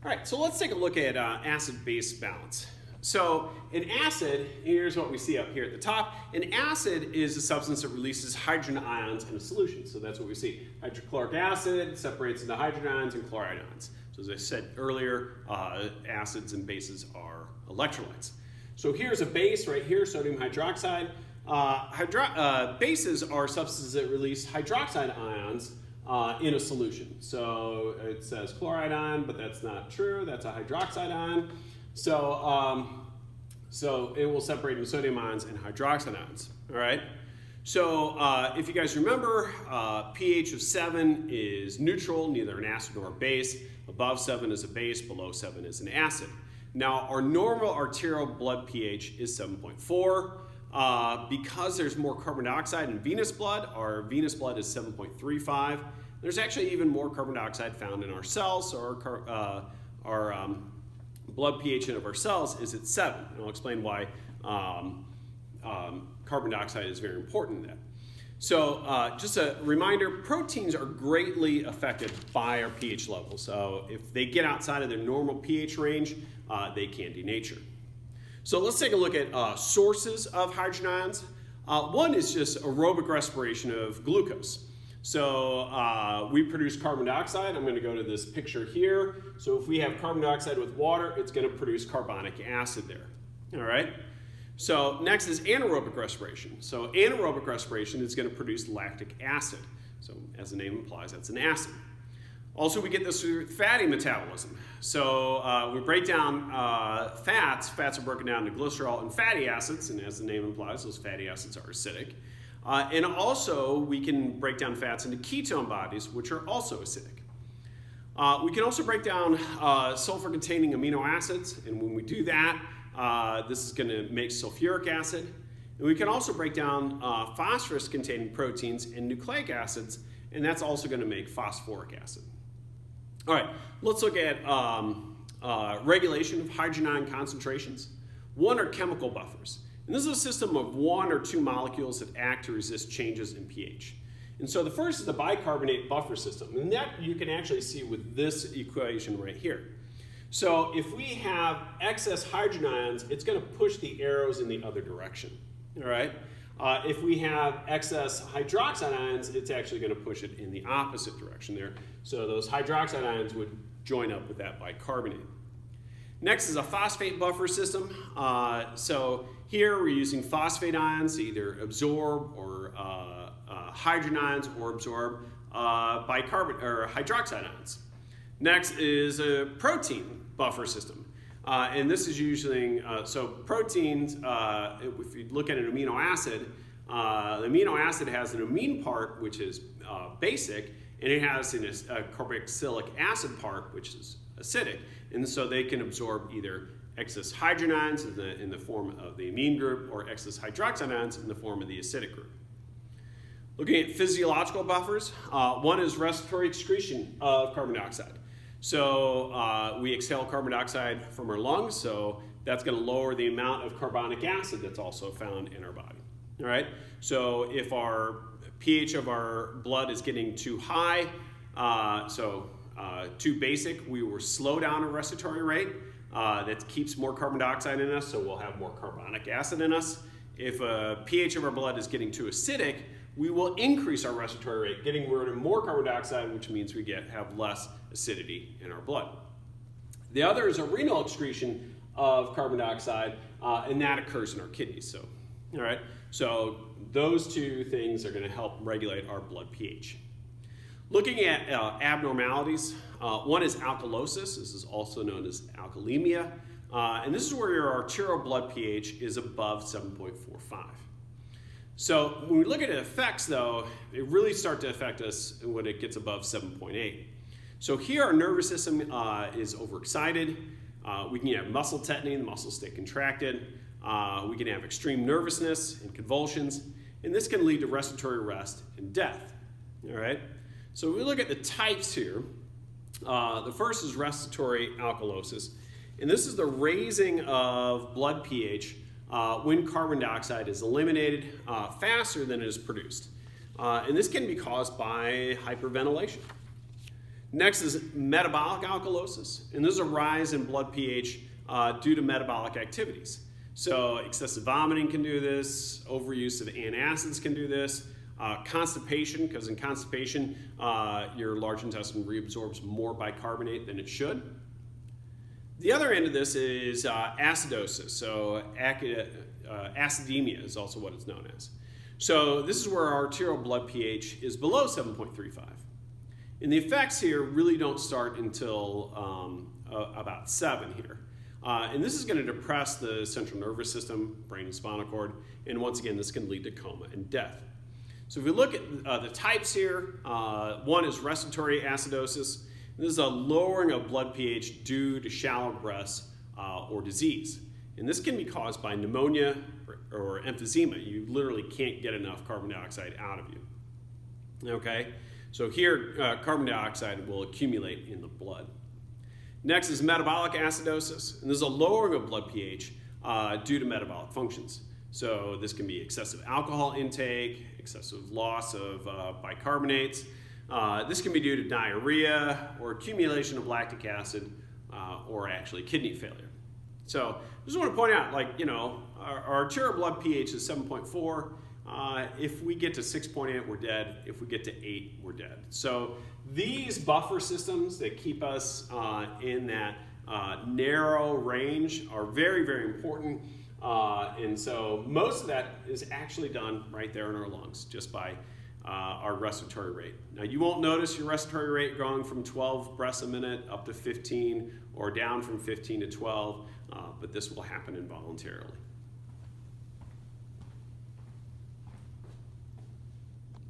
All right, so let's take a look at acid-base balance. So an acid, here's what we see up here at the top. An acid is a substance that releases hydrogen ions in a solution. So that's what we see. Hydrochloric acid separates into hydrogen ions and chloride ions. So as I said earlier, acids and bases are electrolytes. So here's a base right here, sodium hydroxide. Bases are substances that release hydroxide ions in a solution. So it says chloride ion, but that's not true. That's a hydroxide ion. So it will separate into sodium ions and hydroxide ions. All right. So if you guys remember, pH of 7 is neutral, neither an acid nor a base. Above 7 is a base, below 7 is an acid. Now our normal arterial blood pH is 7.4. Because there's more carbon dioxide in venous blood, our venous blood is 7.35. There's actually even more carbon dioxide found in our cells, so our blood pH of our cells is at 7. And I'll explain why carbon dioxide is very important in that. So just a reminder, proteins are greatly affected by our pH level. So if they get outside of their normal pH range, they can denature. So let's take a look at sources of hydrogen ions. One is just aerobic respiration of glucose. So we produce carbon dioxide. I'm going to go to this picture here. So if we have carbon dioxide with water, it's going to produce carbonic acid there. All right. So next is anaerobic respiration. So anaerobic respiration is going to produce lactic acid. So as the name implies, that's an acid. Also, we get this through fatty metabolism. So we break down fats. Fats are broken down into glycerol and fatty acids, and as the name implies, those fatty acids are acidic. And also, we can break down fats into ketone bodies, which are also acidic. We can also break down sulfur-containing amino acids, and when we do that, this is going to make sulfuric acid. And we can also break down phosphorus-containing proteins and nucleic acids, and that's also going to make phosphoric acid. All right, let's look at regulation of hydrogen ion concentrations. One are chemical buffers. And this is a system of one or two molecules that act to resist changes in pH. And so the first is the bicarbonate buffer system. And that you can actually see with this equation right here. So if we have excess hydrogen ions, it's going to push the arrows in the other direction. All right? If we have excess hydroxide ions, it's actually going to push it in the opposite direction there. So those hydroxide ions would join up with that bicarbonate. Next is a phosphate buffer system. So here we're using phosphate ions to either absorb or hydrogen ions or absorb bicarbonate or hydroxide ions. Next is a protein buffer system. And this is using, so proteins, if you look at an amino acid, the amino acid has an amine part, which is basic, and it has a carboxylic acid part, which is acidic. And so they can absorb either excess hydrogen ions in the form of the amine group or excess hydroxide ions in the form of the acidic group. Looking at physiological buffers, one is respiratory excretion of carbon dioxide. So we exhale carbon dioxide from our lungs, so that's going to lower the amount of carbonic acid that's also found in our body. All right. So if our pH of our blood is getting too high, too basic, we will slow down our respiratory rate. That keeps more carbon dioxide in us, so we'll have more carbonic acid in us. If a pH of our blood is getting too acidic, we will increase our respiratory rate, getting rid of more carbon dioxide, which means we have less acidity in our blood. The other is a renal excretion of carbon dioxide, and that occurs in our kidneys. So, all right. So those two things are going to help regulate our blood pH. Looking at abnormalities, one is alkalosis. This is also known as alkalemia. And this is where your arterial blood pH is above 7.45. So when we look at effects, though, it really starts to affect us when it gets above 7.8. So here our nervous system is overexcited. We can have muscle tetany, the muscles stay contracted. We can have extreme nervousness and convulsions. And this can lead to respiratory arrest and death. All right? So we look at the types here. The first is respiratory alkalosis. And this is the raising of blood pH when carbon dioxide is eliminated faster than it is produced. And this can be caused by hyperventilation. Next is metabolic alkalosis, and this is a rise in blood pH due to metabolic activities. So excessive vomiting can do this, overuse of antacids can do this, constipation, because in constipation your large intestine reabsorbs more bicarbonate than it should. The other end of this is acidosis, so acidemia is also what it's known as. So this is where our arterial blood pH is below 7.35. And the effects here really don't start until about 7 here. And this is going to depress the central nervous system, brain and spinal cord, and once again this can lead to coma and death. So if we look at the types here, one is respiratory acidosis. This is a lowering of blood pH due to shallow breaths or disease. And this can be caused by pneumonia or emphysema. You literally can't get enough carbon dioxide out of you. Okay, so here carbon dioxide will accumulate in the blood. Next is metabolic acidosis, and this is a lowering of blood pH due to metabolic functions. So this can be excessive alcohol intake, excessive loss of bicarbonates. This can be due to diarrhea or accumulation of lactic acid or actually kidney failure. So I just want to point out, like, you know, our arterial blood pH is 7.4. If we get to 6.8, we're dead. If we get to 8, we're dead. So these buffer systems that keep us in that narrow range are very, very important. And so most of that is actually done right there in our lungs, just by our respiratory rate. Now you won't notice your respiratory rate going from 12 breaths a minute up to 15 or down from 15 to 12, but this will happen involuntarily.